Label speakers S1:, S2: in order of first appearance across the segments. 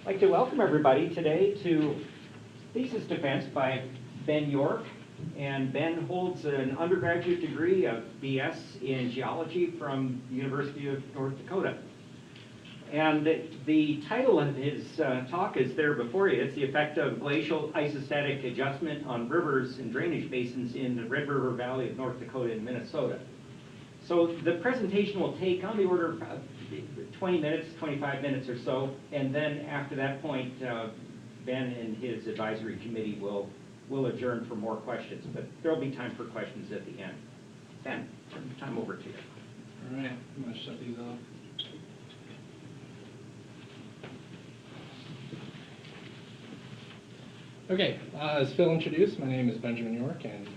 S1: I'd like to welcome everybody today to Thesis Defense by Ben York. And Ben holds an undergraduate degree of BS in geology from the University of North Dakota. And the title of his talk is there before you. It's the effect of glacial isostatic adjustment on rivers and drainage basins in the Red River Valley of North Dakota and Minnesota. So the presentation will take on the order of 20 minutes, 25 minutes or so, and then after that point, Ben and his advisory committee will adjourn for more questions, but there'll be time for questions at the end. Ben, turn the time over to you.
S2: All right, I'm going to shut these off. Okay, as Phil introduced, my name is Benjamin York, and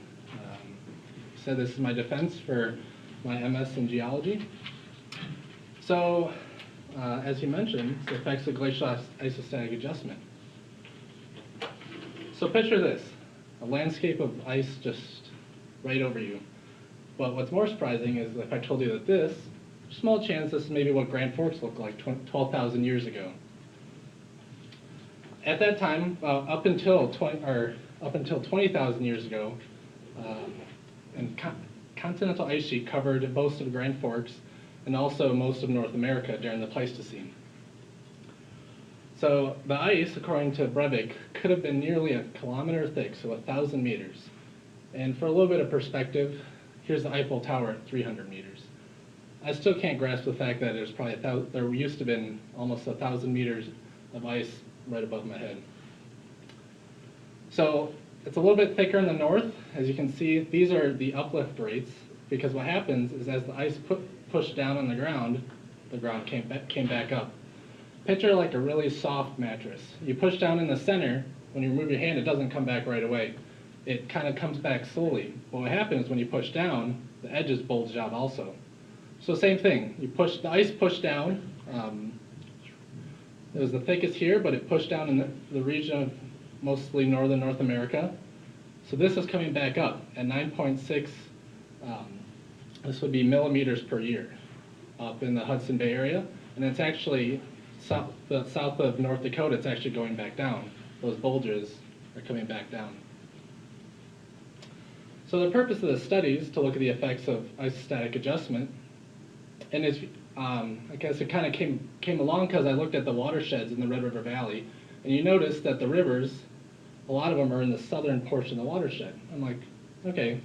S2: said this is my defense for my MS in geology. So, as he mentioned, the effects of glacial isostatic adjustment. So picture this, a landscape of ice just right over you. But what's more surprising is if I told you that this, small chance this is maybe what Grand Forks looked like 12,000 years ago. At that time, up until 20,000 years ago, and continental ice sheet covered most of Grand Forks and also most of North America during the Pleistocene. So the ice, according to Breivik, could have been nearly a kilometer thick, so 1,000 meters. And for a little bit of perspective, here's the Eiffel Tower at 300 meters. I still can't grasp the fact that there's probably there used to have been almost 1,000 meters of ice right above my head. So it's a little bit thicker in the north. As you can see, these are the uplift rates, because what happens is as the ice pushed down on the ground came back up. Picture like a really soft mattress. You push down in the center, when you remove your hand, it doesn't come back right away. It kind of comes back slowly. But what happens when you push down, the edges bulge out also. So same thing, the ice pushed down. It was the thickest here, but it pushed down in the region of mostly northern North America. So this is coming back up at 9.6, this would be millimeters per year up in the Hudson Bay area. And it's actually south of North Dakota, it's actually going back down. Those bulges are coming back down. So the purpose of the study is to look at the effects of isostatic adjustment. And it's, I guess it kind of came along because I looked at the watersheds in the Red River Valley, and you notice that the rivers, a lot of them are in the southern portion of the watershed. I'm like, okay,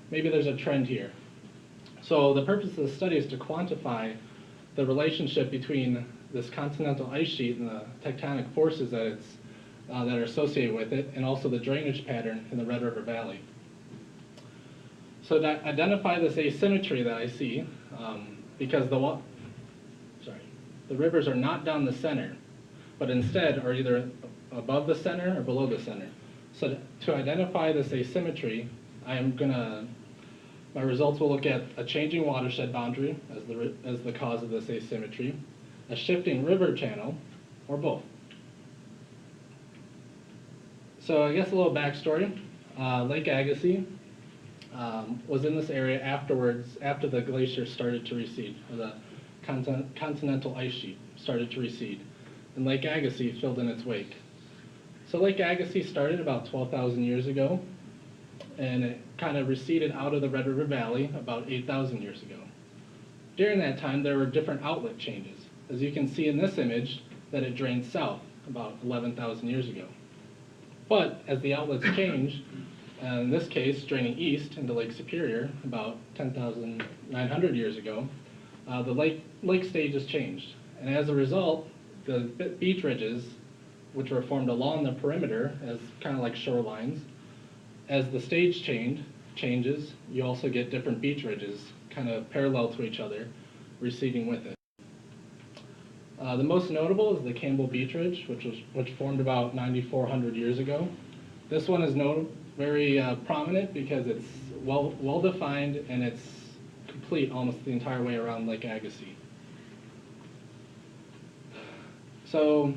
S2: maybe there's a trend here. So the purpose of the study is to quantify the relationship between this continental ice sheet and the tectonic forces that are associated with it, and also the drainage pattern in the Red River Valley. So to identify this asymmetry that I see, because the rivers are not down the center, but instead are either above the center or below the center. So to identify this asymmetry, my results will look at a changing watershed boundary as the cause of this asymmetry, a shifting river channel, or both. So I guess a little backstory. Lake Agassiz was in this area after the glacier started to recede, or the continental ice sheet started to recede, and Lake Agassiz filled in its wake. So Lake Agassiz started about 12,000 years ago, and it kind of receded out of the Red River Valley about 8,000 years ago. During that time, there were different outlet changes. As you can see in this image, that it drained south about 11,000 years ago. But as the outlets changed, in this case, draining east into Lake Superior about 10,900 years ago, the lake stages changed. And as a result, the beach ridges, which were formed along the perimeter as kind of like shorelines, as the stage changes, you also get different beach ridges kind of parallel to each other, receding with it. The most notable is the Campbell Beach Ridge, which formed about 9,400 years ago. This one is very prominent because it's well defined and it's complete almost the entire way around Lake Agassiz. So,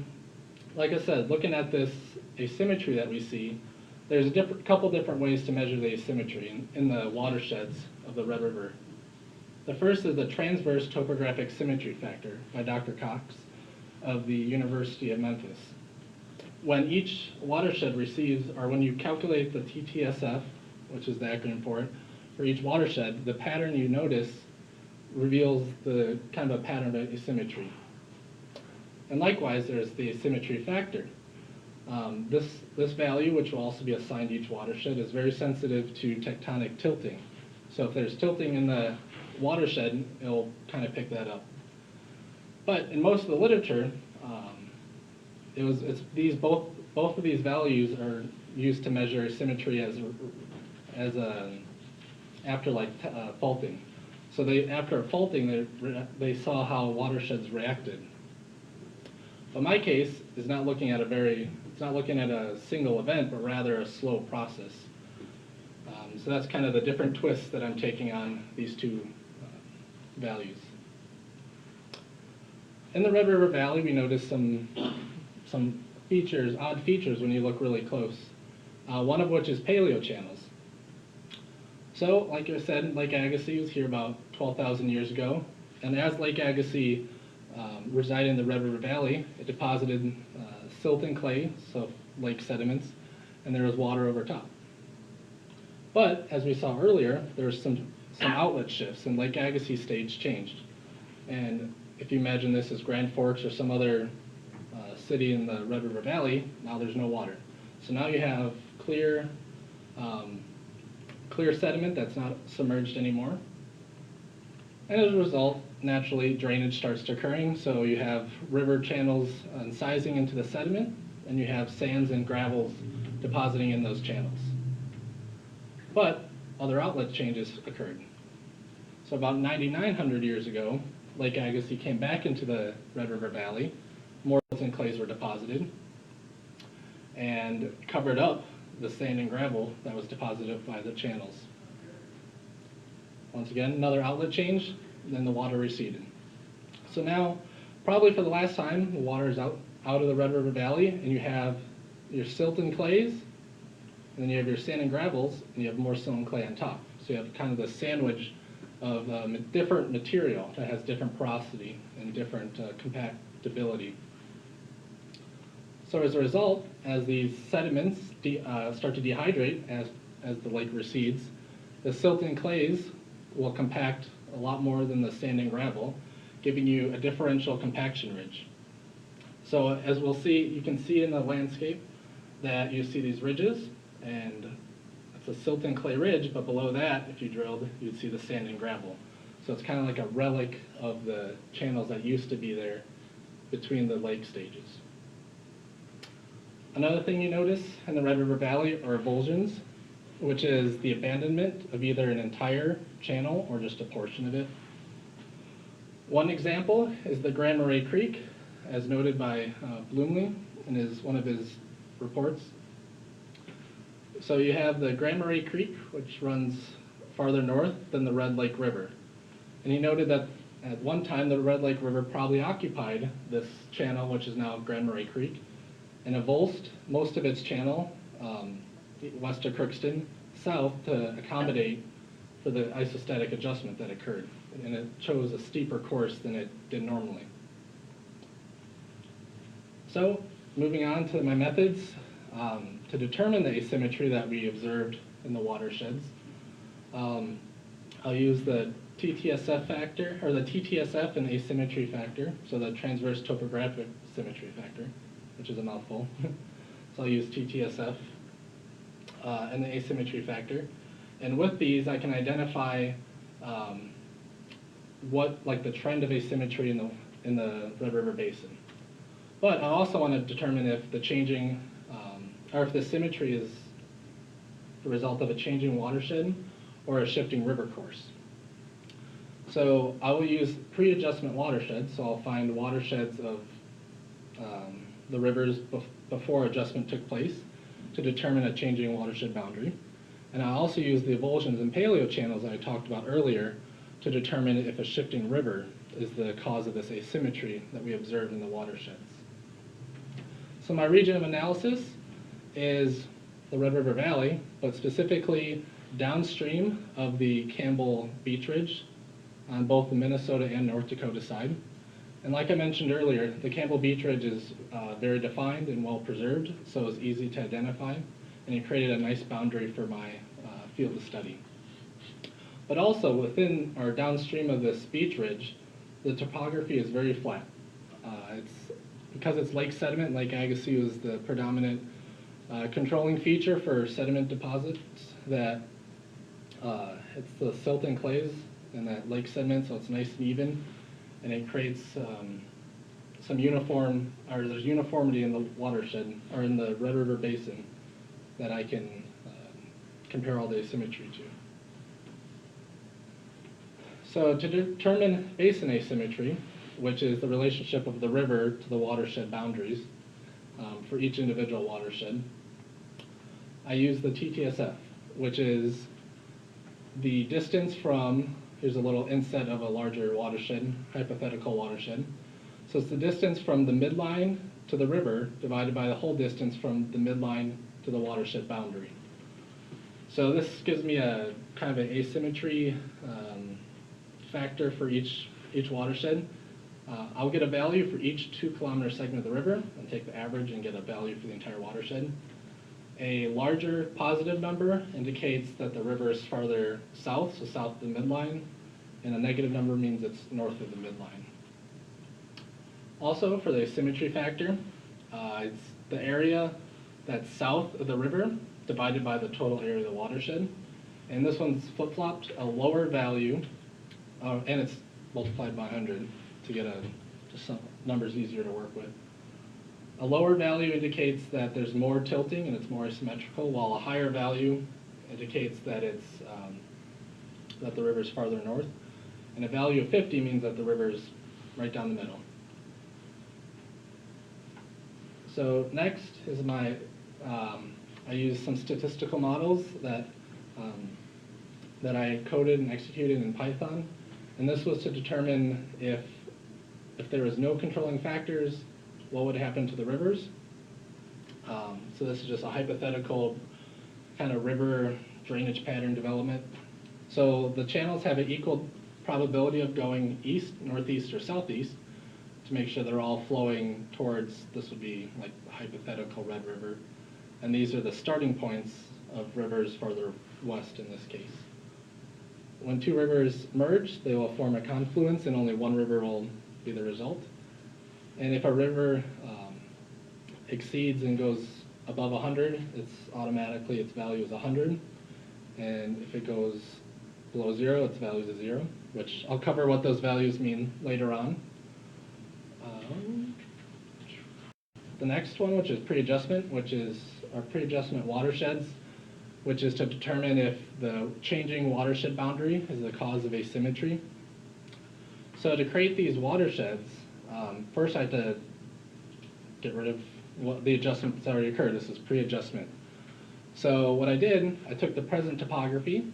S2: like I said, looking at this asymmetry that we see, there's a couple different ways to measure the asymmetry in the watersheds of the Red River. The first is the transverse topographic symmetry factor by Dr. Cox. of the University of Memphis. When each watershed receives, or when you calculate the TTSF, which is the acronym for each watershed, the pattern you notice reveals the kind of a pattern of asymmetry. And likewise, there's the asymmetry factor. This value, which will also be assigned to each watershed, is very sensitive to tectonic tilting. So if there's tilting in the watershed, it'll kind of pick that up. But in most of the literature, both of these values are used to measure asymmetry after faulting. So after a faulting, they saw how watersheds reacted. But my case is not looking at a single event, but rather a slow process. So that's kind of the different twist that I'm taking on these two values. In the Red River Valley, we noticed some odd features when you look really close. One of which is paleochannels. So, like I said, Lake Agassiz was here about 12,000 years ago, and as Lake Agassiz resided in the Red River Valley, it deposited silt and clay, so lake sediments, and there was water over top. But, as we saw earlier, there was some outlet shifts, and Lake Agassiz stage changed. And if you imagine this as Grand Forks or some other city in the Red River Valley, now there's no water. So now you have clear sediment that's not submerged anymore. And as a result, naturally, drainage starts to occurring. So you have river channels incising into the sediment, and you have sands and gravels depositing in those channels. But other outlet changes occurred. So about 9,900 years ago, Lake Agassiz came back into the Red River Valley. More silt and clays were deposited and covered up the sand and gravel that was deposited by the channels. Once again, another outlet change, then the water receded. So now, probably for the last time, the water is out of the Red River Valley, and you have your silt and clays, and then you have your sand and gravels, and you have more silt and clay on top. So you have kind of the sandwich of different material that has different porosity and different compactability. So as a result, as these sediments start to dehydrate as the lake recedes, the silt and clays will compact a lot more than the sand and gravel, giving you a differential compaction ridge. So as we'll see, you can see in the landscape that you see these ridges, and it's a silt and clay ridge, but below that, if you drilled, you'd see the sand and gravel. So it's kind of like a relic of the channels that used to be there between the lake stages. Another thing you notice in the Red River Valley are avulsions, which is the abandonment of either an entire channel or just a portion of it. One example is the Grand Marais Creek, as noted by Bloomley in one of his reports. So you have the Grand Marais Creek, which runs farther north than the Red Lake River. And he noted that at one time the Red Lake River probably occupied this channel, which is now Grand Marais Creek, and avulsed most of its channel west of Crookston, south to accommodate for the isostatic adjustment that occurred. And it chose a steeper course than it did normally. So, moving on to my methods to determine the asymmetry that we observed in the watersheds. I'll use the TTSF factor, or the TTSF and asymmetry factor, so the transverse topographic symmetry factor, which is a mouthful. So I'll use TTSF and the asymmetry factor. And with these, I can identify the trend of asymmetry in the Red River Basin. But I also want to determine if the changing, or if the symmetry is the result of a changing watershed or a shifting river course. So I will use pre-adjustment watersheds, so I'll find watersheds of the rivers before adjustment took place to determine a changing watershed boundary. And I also use the avulsions and paleochannels that I talked about earlier to determine if a shifting river is the cause of this asymmetry that we observed in the watersheds. So my region of analysis is the Red River Valley, but specifically downstream of the Campbell Beach Ridge on both the Minnesota and North Dakota side. And like I mentioned earlier, the Campbell Beach Ridge is very defined and well preserved, so it's easy to identify, and it created a nice boundary for my field of study. But also within or downstream of this beach ridge, the topography is very flat. Because it's lake sediment, Lake Agassiz is the predominant controlling feature for sediment deposits. That it's the silt and clays and that lake sediment, so it's nice and even, and it creates there's uniformity in the watershed or in the Red River Basin that I can compare all the asymmetry to. So to determine basin asymmetry, which is the relationship of the river to the watershed boundaries for each individual watershed, I use the TTSF, which is the distance from, here's a little inset of a larger watershed, hypothetical watershed. So it's the distance from the midline to the river divided by the whole distance from the midline to the watershed boundary. So this gives me a kind of an asymmetry factor for each watershed. I'll get a value for each 2 kilometer segment of the river and take the average and get a value for the entire watershed. A larger positive number indicates that the river is farther south, so south of the midline, and a negative number means it's north of the midline. Also, for the asymmetry factor, it's the area that's south of the river divided by the total area of the watershed. And this one's flip-flopped, a lower value, and it's multiplied by 100 to get just some numbers easier to work with. A lower value indicates that there's more tilting and it's more asymmetrical, while a higher value indicates that it's that the river's farther north. And a value of 50 means that the river's right down the middle. So next is my, I use some statistical models that I coded and executed in Python. And this was to determine if there was no controlling factors, what would happen to the rivers. So this is just a hypothetical kind of river drainage pattern development. So the channels have an equal probability of going east, northeast, or southeast to make sure they're all flowing towards, this would be like the hypothetical Red River. And these are the starting points of rivers farther west in this case. When 2 rivers merge, they will form a confluence and only one river will be the result. And if a river exceeds and goes above 100, it's automatically, its value is 100. And if it goes below 0, its value is 0, which I'll cover what those values mean later on. The next one, which is pre-adjustment, which is our pre-adjustment watersheds, which is to determine if the changing watershed boundary is the cause of asymmetry. So to create these watersheds, first I had to get rid of the adjustment that's already occurred. This is pre-adjustment. So what I did, I took the present topography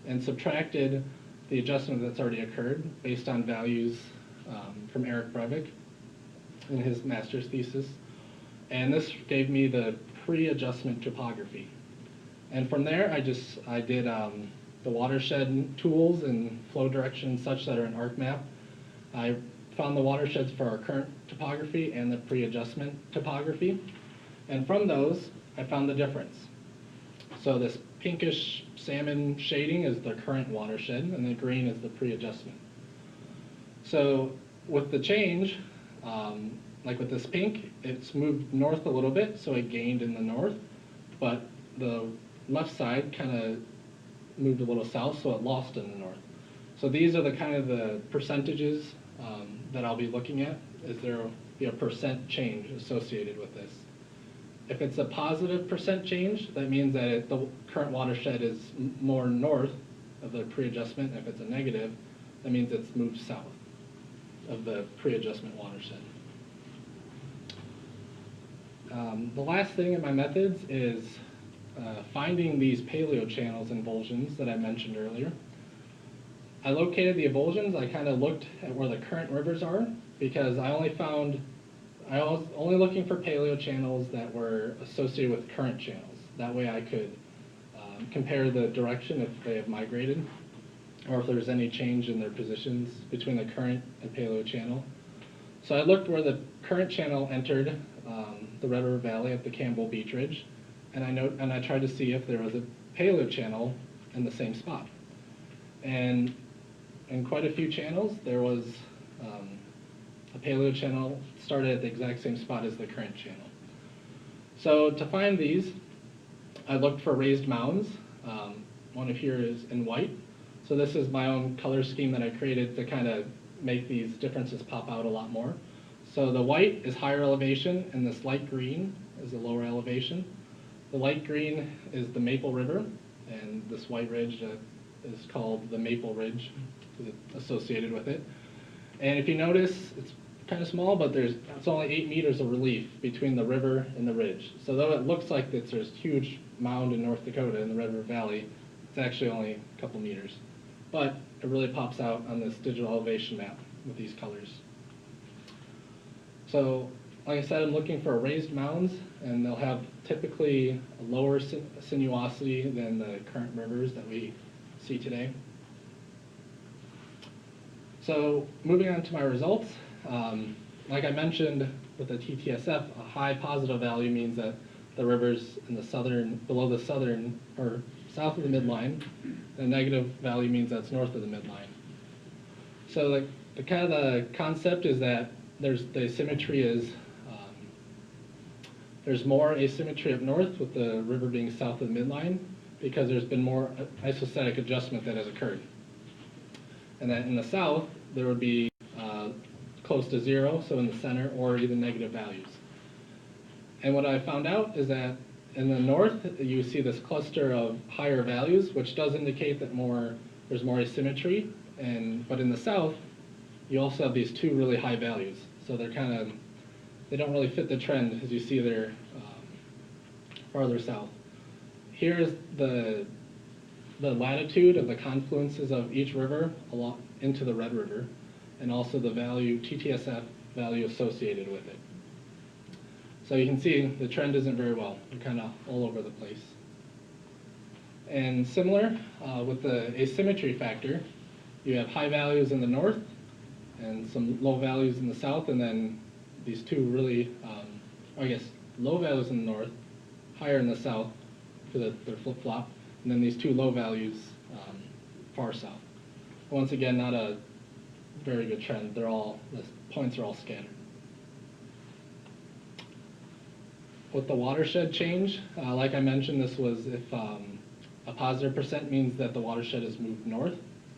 S2: and subtracted the adjustment that's already occurred based on values from Eric Breivik in his master's thesis. And this gave me the pre-adjustment topography. And from there, I did the watershed tools and flow direction such that are in ArcMap. I found the watersheds for our current topography and the pre-adjustment topography. And from those, I found the difference. So this pinkish salmon shading is the current watershed, and the green is the pre-adjustment. So with the change, like with this pink, it's moved north a little bit, so it gained in the north, but the left side kind of moved a little south, so it lost in the north. So these are the kind of the percentages that I'll be looking at. Is there be a percent change associated with this? If it's a positive percent change, that means that the current watershed is more north of the pre-adjustment. If it's a negative, that means it's moved south of the pre-adjustment watershed. The last thing in my methods is finding these paleo channels and avulsions that I mentioned earlier. I located the avulsions. I kind of looked at where the current rivers are because I was only looking for paleo channels that were associated with current channels. That way I could compare the direction if they have migrated or if there's any change in their positions between the current and paleo channel. So I looked where the current channel entered the Red River Valley at the Campbell Beach Ridge, and I tried to see if there was a paleo channel in the same spot. And in quite a few channels, there was a paleo channel started at the exact same spot as the current channel. So to find these, I looked for raised mounds. One of here is in white. So this is my own color scheme that I created to kind of make these differences pop out a lot more. So the white is higher elevation, and this light green is the lower elevation. The light green is the Maple River, and this white ridge is called the Maple Ridge, associated with it. And if you notice, it's kind of small, but it's only 8 meters of relief between the river and the ridge. So though it looks like there's a huge mound in North Dakota in the Red River Valley, it's actually only a couple meters. But it really pops out on this digital elevation map with these colors. So, like I said, I'm looking for raised mounds, and they'll have typically a lower sinuosity than the current rivers that we see today. So, moving on to my results, like I mentioned with the TTSF, a high positive value means that the river's in the below the southern, or south of the midline. The negative value means that's north of the midline. So the kind of the concept is that the asymmetry is, there's more asymmetry up north with the river being south of the midline because there's been more isostatic adjustment that has occurred. And then in the south, there would be close to zero, so in the center, or even negative values. And what I found out is that in the north, you see this cluster of higher values, which does indicate that there's more asymmetry. But in the south, you also have these two really high values. So they don't really fit the trend as you see there farther south. Here is the latitude of the confluences of each river along into the Red River, and also the TTSF value associated with it. So you can see the trend isn't very well. They're kind of all over the place. And similar with the asymmetry factor, you have high values in the north and some low values in the south, and then these two really, low values in the north, higher in the south, because they're flip-flop, and then these two low values far south. Once again, not a very good trend. The points are all scattered. With the watershed change, like I mentioned, this was if a positive percent means that the watershed has moved north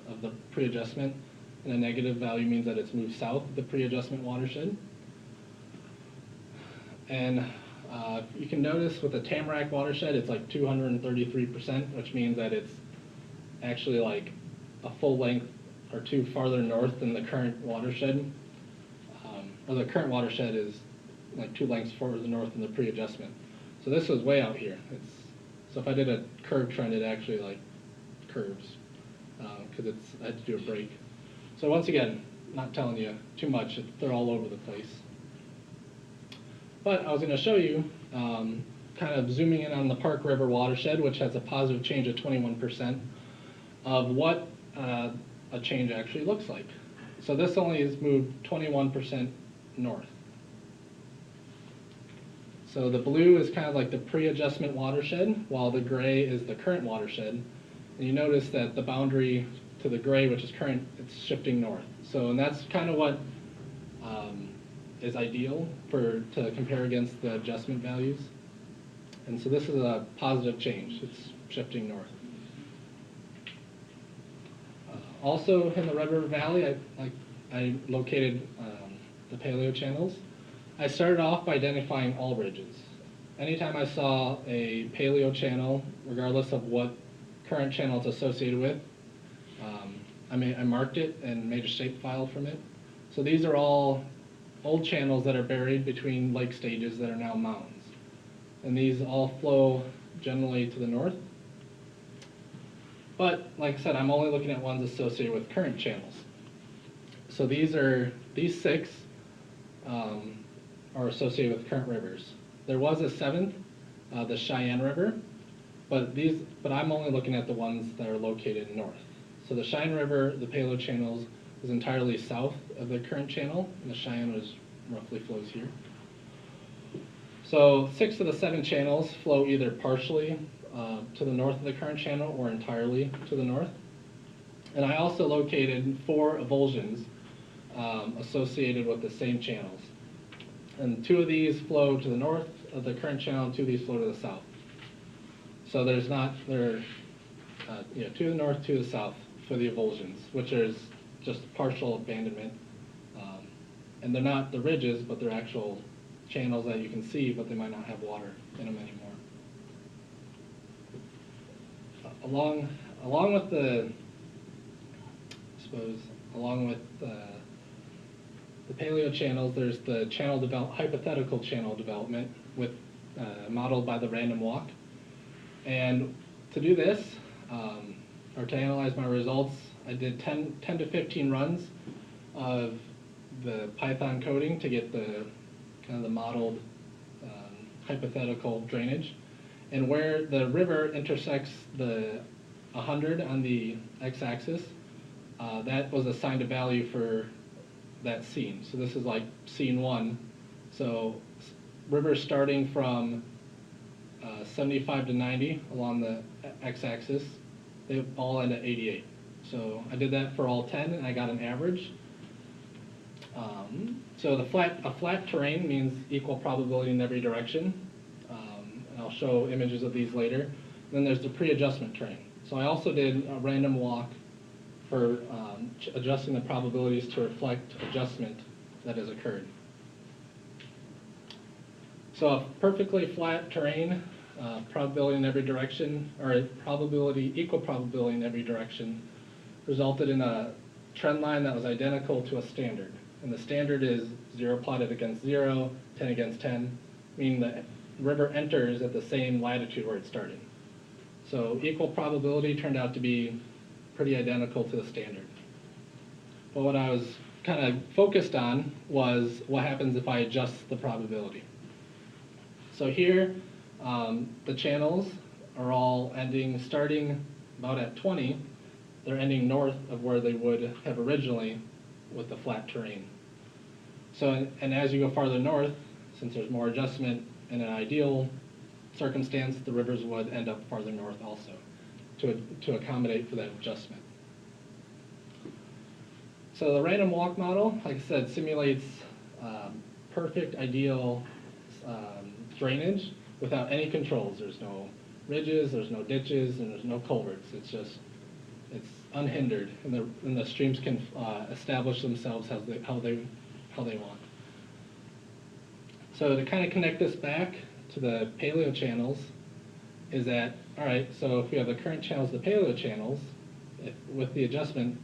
S2: of the pre-adjustment, and a negative value means that it's moved south of the pre-adjustment watershed. And you can notice with the Tamarack watershed, it's like 233%, which means that it's actually like a full length or two farther north than the current watershed. Or the current watershed is like 2 lengths further north than the pre-adjustment. So this was way out here. So if I did a curve trend, it actually like curves because I had to do a break. So once again, not telling you too much. They're all over the place. But I was going to show you kind of zooming in on the Park River watershed, which has a positive change of 21%, of what a change actually looks like. So this only has moved 21% north. So the blue is kind of like the pre-adjustment watershed, while the gray is the current watershed. And you notice that the boundary to the gray, which is current, it's shifting north. So, and that's kind of what is ideal to compare against the adjustment values. And so this is a positive change. It's shifting north. Also in the Red River Valley, I located the paleo channels. I started off by identifying all ridges. Anytime I saw a paleo channel, regardless of what current channel it's associated with, I marked it and made a shapefile from it. So these are all old channels that are buried between lake stages that are now mountains. And these all flow generally to the north. But like I said, I'm only looking at ones associated with current channels. So these 6 are associated with current rivers. There was a 7th, the Cheyenne River, but I'm only looking at the ones that are located north. So the Cheyenne River, the paleo channels, is entirely south of the current channel, and the Cheyenne was roughly flows here. So 6 of the 7 channels flow either partially to the north of the current channel or entirely to the north. And I also located 4 avulsions associated with the same channels. And 2 of these flow to the north of the current channel, and 2 of these flow to the south. So there's not, 2 to the north, 2 to the south for the avulsions, which is just partial abandonment. And they're not the ridges, but they're actual channels that you can see, but they might not have water in them anymore. Along with the, I suppose, along with the paleo channels, there's the hypothetical channel development modeled by the random walk. And to do this, or to analyze my results, I did 10 to 15 runs of the Python coding to get the kind of the modeled hypothetical drainage. And where the river intersects the 100 on the x-axis, that was assigned a value for that scene. So this is like scene 1. So river starting from 75 to 90 along the x-axis, they all end at 88. So I did that for all 10 and I got an average. So a flat terrain means equal probability in every direction. And I'll show images of these later. Then there's the pre-adjustment terrain. So I also did a random walk for adjusting the probabilities to reflect adjustment that has occurred. So a perfectly flat terrain, probability in every direction, or equal probability in every direction, resulted in a trend line that was identical to a standard. And the standard is 0 plotted against 0, 10 against 10, meaning the river enters at the same latitude where it started. So equal probability turned out to be pretty identical to the standard. But what I was kind of focused on was what happens if I adjust the probability. So here, the channels are all starting about at 20, they're ending north of where they would have originally with the flat terrain. So, and as you go farther north, since there's more adjustment in an ideal circumstance, the rivers would end up farther north also to accommodate for that adjustment. So the random walk model, like I said, simulates perfect ideal drainage without any controls. There's no ridges, there's no ditches, and there's no culverts. It's unhindered, and the streams can establish themselves how they want. So to kind of connect this back to the paleo channels is that, all right, so if we have the current channels, the paleo channels, with the adjustment,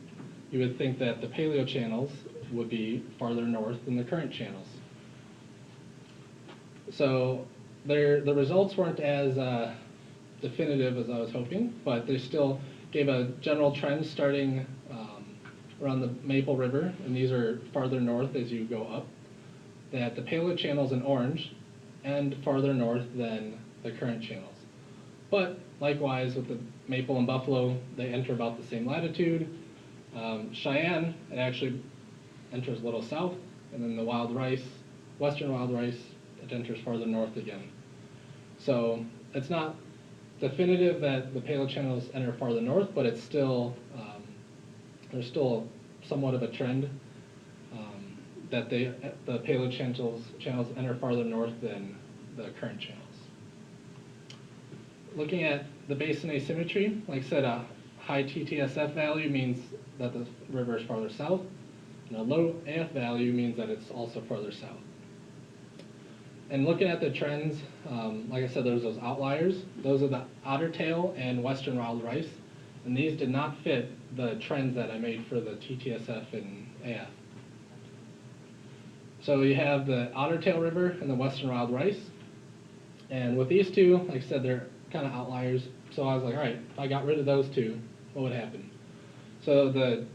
S2: you would think that the paleo channels would be farther north than the current channels. So the results weren't as definitive as I was hoping, but they still gave a general trend starting around the Maple River, and these are farther north as you go up, that the paleo channels in orange end farther north than the current channels. But likewise with the Maple and Buffalo, they enter about the same latitude. Cheyenne, it actually enters a little south, and then the Wild Rice, Western Wild Rice, it enters farther north again. So it's not definitive that the paleo channels enter farther north, but it's still, there's still somewhat of a trend that the paleo channels enter farther north than the current channels. Looking at the basin asymmetry, like I said, a high TTSF value means that the river is farther south, and a low AF value means that it's also farther south. And looking at the trends, like I said, there's those outliers. Those are the Otter Tail and Western Wild Rice, and these did not fit the trends that I made for the TTSF and AF. So you have the Otter Tail River and the Western Wild Rice, and with these two, like I said, they're kind of outliers. So I was like, all right, if I got rid of those two, what would happen? So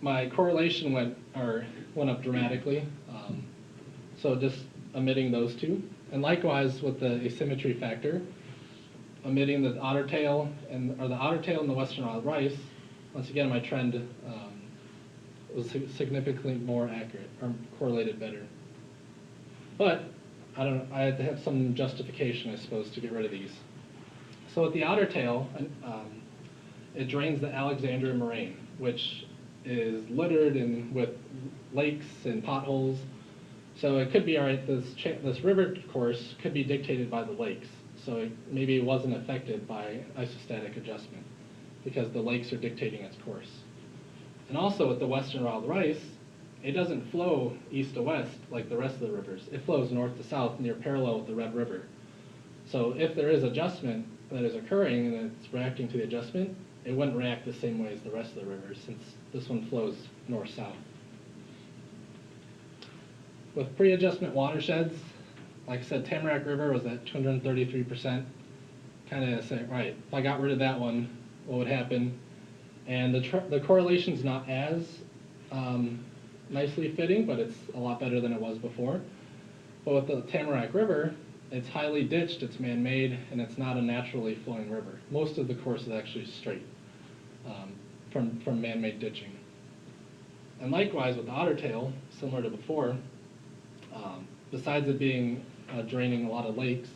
S2: my correlation went up dramatically. So just omitting those two, and likewise with the asymmetry factor, omitting the Otter Tail and the Western Wild Rice. Once again, my trend was significantly more accurate or correlated better. But I had to have some justification, I suppose, to get rid of these. So with the otter tail, it drains the Alexandria moraine, which is littered with lakes and potholes. So it could be, all right, this river course could be dictated by the lakes. So maybe it wasn't affected by isostatic adjustment because the lakes are dictating its course. And also with the western wild rice, it doesn't flow east to west like the rest of the rivers. It flows north to south near parallel with the Red River. So if there is adjustment that is occurring and it's reacting to the adjustment, it wouldn't react the same way as the rest of the rivers since this one flows north-south. With pre-adjustment watersheds, like I said, Tamarack River was at 233%. Kind of say, right, if I got rid of that one, what would happen? And the correlation's not as nicely fitting, but it's a lot better than it was before. But with the Tamarack River, it's highly ditched, it's man-made, and it's not a naturally flowing river. Most of the course is actually straight from man-made ditching. And likewise with the otter tail, similar to before, besides it being draining a lot of lakes,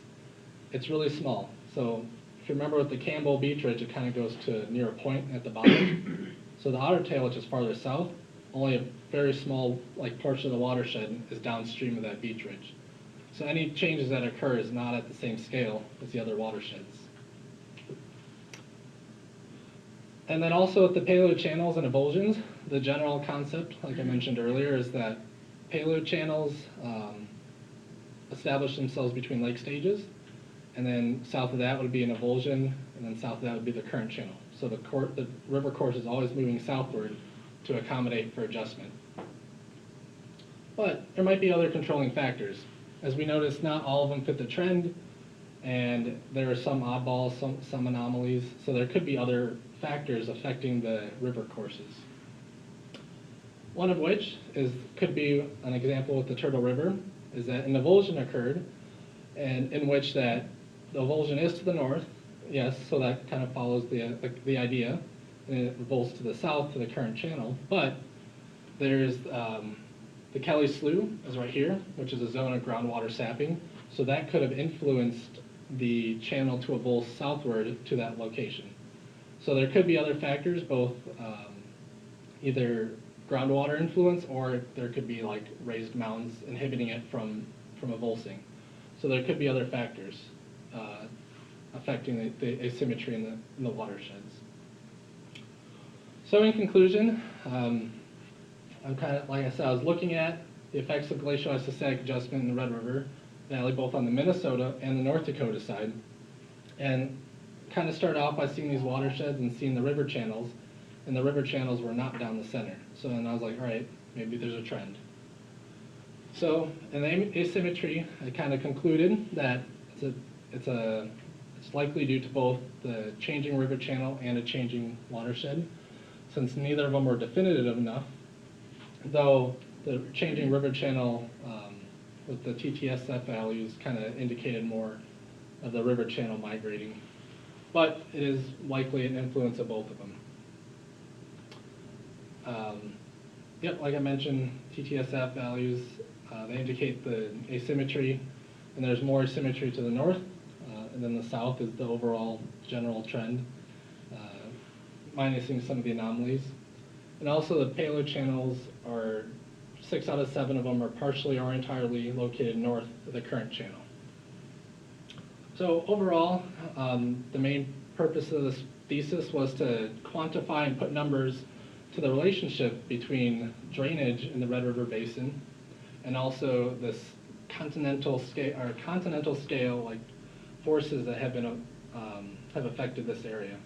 S2: it's really small. So if you remember with the Campbell Beach Ridge, it kind of goes to near a point at the bottom. So the otter tail, which is farther south, only a very small portion of the watershed is downstream of that beach ridge. So any changes that occur is not at the same scale as the other watersheds. And then also with the paleochannels and avulsions, the general concept, like I mentioned earlier, is that paleochannels establish themselves between lake stages, and then south of that would be an avulsion, and then south of that would be the current channel. So the river course is always moving southward to accommodate for adjustment. But there might be other controlling factors. As we noticed, not all of them fit the trend, and there are some oddballs, some anomalies, so there could be other factors affecting the river courses. One of which could be an example with the Turtle River, is that an avulsion occurred, and in which that the avulsion is to the north, yes, so that kind of follows the idea, and it avulses to the south to the current channel, but there's the Kelly Slough is right here, which is a zone of groundwater sapping, so that could have influenced the channel to avulse southward to that location. So there could be other factors, both either groundwater influence or there could be raised mounds inhibiting it from avulsing. So there could be other factors affecting the asymmetry in the watersheds. So in conclusion, I'm kind of, like I said, I was looking at the effects of glacial isostatic adjustment in the Red River Valley, both on the Minnesota and the North Dakota side, and kind of started off by seeing these watersheds and seeing the river channels, and the river channels were not down the center. So then I was like, all right, maybe there's a trend. So in the asymmetry, I kind of concluded that it's likely due to both the changing river channel and a changing watershed, since neither of them were definitive enough, though the changing river channel with the TTSF values kind of indicated more of the river channel migrating. But it is likely an influence of both of them. Yep, like I mentioned, TTSF values, they indicate the asymmetry, and there's more asymmetry to the north, and then the south is the overall general trend, minusing some of the anomalies. And also the paleochannels are, 6 out of 7 of them are partially or entirely located north of the current channel. So overall, the main purpose of this thesis was to quantify and put numbers to the relationship between drainage in the Red River Basin and also this continental scale forces that have affected this area.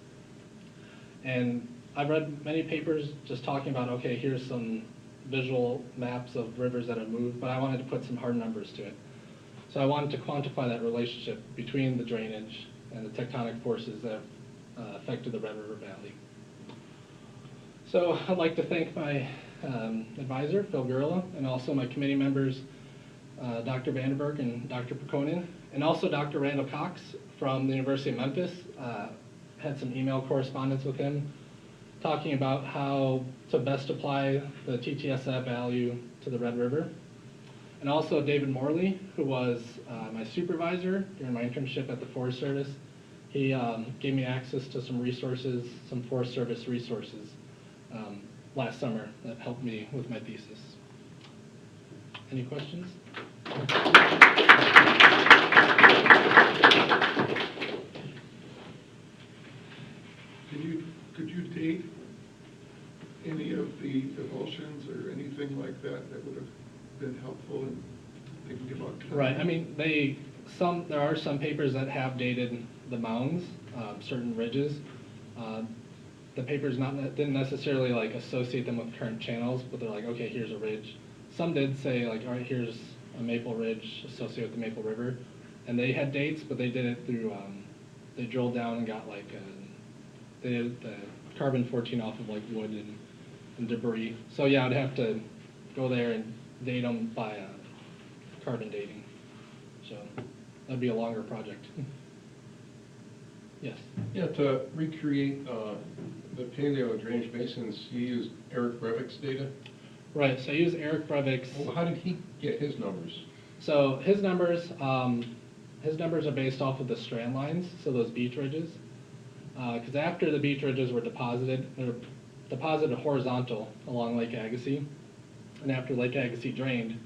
S2: And I've read many papers just talking about, okay, here's some visual maps of rivers that have moved, but I wanted to put some hard numbers to it. So I wanted to quantify that relationship between the drainage and the tectonic forces that have affected the Red River Valley. So I'd like to thank my advisor, Phil Gurla, and also my committee members, Dr. Vandenberg and Dr. Pekonen, and also Dr. Randall Cox from the University of Memphis. Had some email correspondence with him talking about how to best apply the TTSF value to the Red River. And also David Morley, who was my supervisor during my internship at the Forest Service. He gave me access to some resources, some Forest Service resources last summer that helped me with my thesis. Any questions?
S3: Could you date any of the divulsions or anything like that that would have been helpful in thinking about time?
S2: Right. I mean, there are some papers that have dated the mounds, certain ridges. The papers didn't necessarily like associate them with current channels, but they're like, okay, here's a ridge. Some did say like, all right, here's a maple ridge associated with the Maple River, and they had dates, but they did it through. They drilled down and got like they did the carbon-14 off of like wood and debris. So yeah, I'd have to go there and date them by carbon dating. So that'd be a longer project. Yes.
S4: Yeah, to recreate the paleo drainage basins, you used Eric Brevik's data.
S2: Right, so I use Eric Brevik's.
S4: Well, how did he get his numbers?
S2: So his numbers are based off of the strand lines, so those beach ridges. Because after the beach ridges were deposited, they were deposited horizontal along Lake Agassiz, and after Lake Agassiz drained,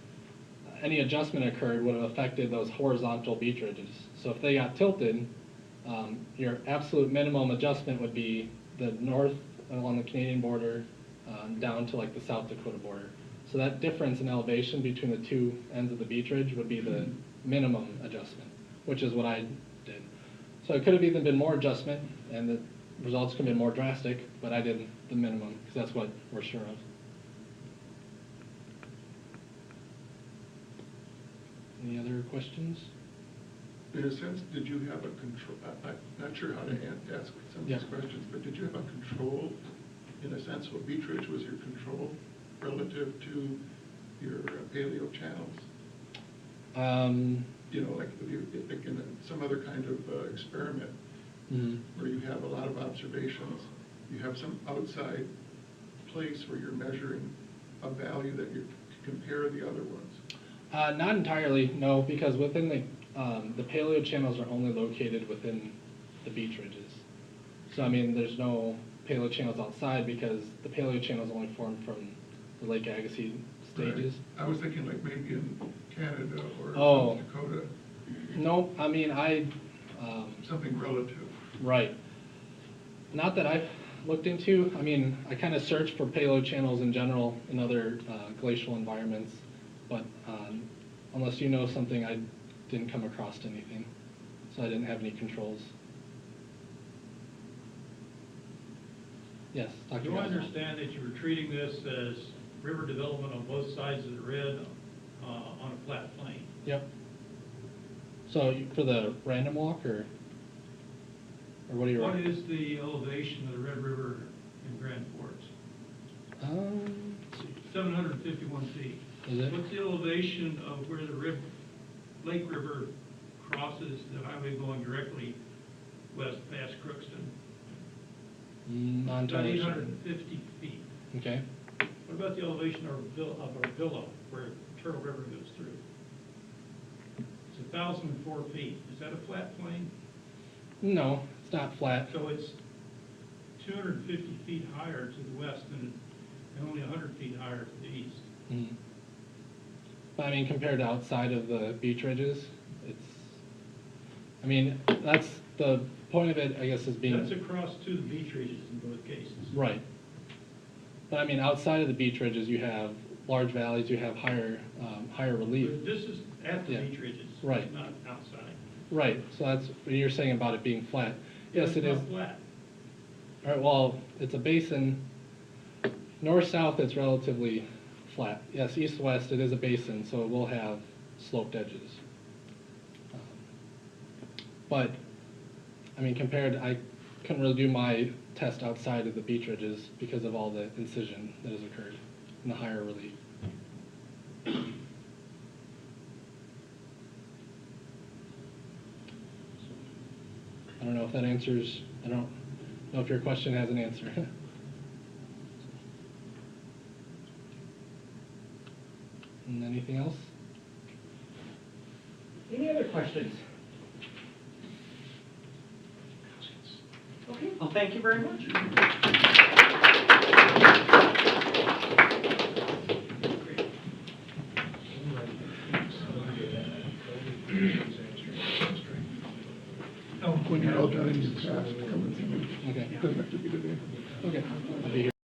S2: any adjustment occurred would have affected those horizontal beach ridges. So if they got tilted, your absolute minimum adjustment would be the north along the Canadian border down to like the South Dakota border. So that difference in elevation between the two ends of the beach ridge would be the minimum adjustment, which is what I did. So it could have even been more adjustment, and the results could have been more drastic, but I did the minimum because that's what we're sure of. Any other questions?
S3: In a sense, did you have a control, I'm not sure how to ask some of these questions, but did you have a control, in a sense, what beach ridge was your control relative to your paleo channels? You know, like in some other kind of experiment where you have a lot of observations, you have some outside place where you're measuring a value that you compare the other ones.
S2: Not entirely, no, because within the paleo channels are only located within the beach ridges. So I mean, there's no paleo channels outside because the paleo channels only formed from the Lake Agassiz stages.
S3: Right. I was thinking like maybe in Canada or South Dakota.
S2: No, I mean
S3: Something relative.
S2: Right. Not that I've looked into. I mean, I kind of searched for paleo channels in general in other glacial environments, but unless you know something, I didn't come across anything, so I didn't have any controls. Yes, Dr.
S5: Do I
S2: Gosnell.
S5: understand that you were treating this as river development on both sides of the red on a flat plain?
S2: Yep. So for the random walk, or what are you?
S5: What is the elevation of the Red River in Grand Forks?
S2: Let's see.
S5: 751 feet.
S2: Is it?
S5: What's the elevation of where the Lake River crosses the highway going directly west past Crookston?
S2: Not
S5: About
S2: entirely sure.
S5: 850 feet.
S2: Okay.
S5: What about the elevation of Arvilla, where Turtle River goes through? It's 1,004 feet. Is that a flat plain?
S2: No, it's not flat.
S5: So it's 250 feet higher to the west and only 100 feet higher to the east.
S2: Mm. But I mean, compared to outside of the beach ridges, I mean, that's the point of it, I guess, is being.
S5: That's across two the beach ridges in both cases.
S2: Right. But I mean, outside of the beach ridges, you have large valleys, you have higher relief.
S5: But this is at the
S2: Yeah.
S5: beach ridges.
S2: Right.
S5: It's not outside.
S2: Right, so that's what you're saying about it being flat. Yes, it is.
S5: It's not flat.
S2: All right, well, it's a basin. North-south, it's relatively flat. Yes, east-west, it is a basin, so it will have sloped edges. But, I mean, I couldn't really do my test outside of the beach ridges because of all the incision that has occurred and the higher relief. I don't know if that answers, I don't know if your question has an answer. And anything else?
S1: Any other questions? Okay, well, thank you very much.
S3: When you're all done and you pass, come and see me.
S2: Okay.
S3: It doesn't have to be today.
S2: Okay. I'll be here.